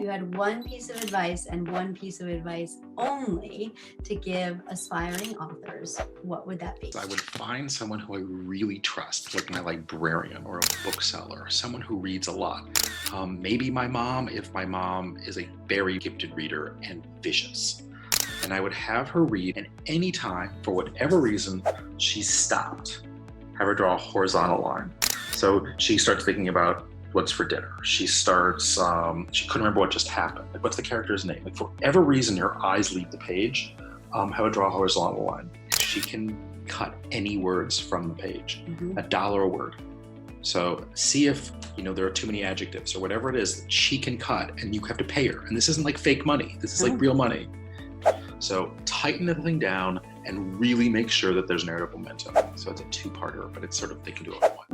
you had one piece of advice and one piece of advice only to give aspiring authors, what would that be? I would find someone who I really trust, like my librarian or a bookseller, someone who reads a lot. Maybe my mom, if my mom is a very gifted reader and vicious. And I would have her read, and anytime, for whatever reason, she stopped, have her draw a horizontal line. So she starts thinking about what's for dinner. She starts, she couldn't remember what just happened. Like, what's the character's name? Like, for whatever reason, her eyes leave the page, have her draw a horizontal line. She can cut any words from the page, $1 a word. So see if, there are too many adjectives or whatever it is that she can cut, and you have to pay her. And this isn't like fake money. This is like real money. So tighten everything down and really make sure that there's narrative momentum. So it's a two-parter, but it's sort of, they can do it all.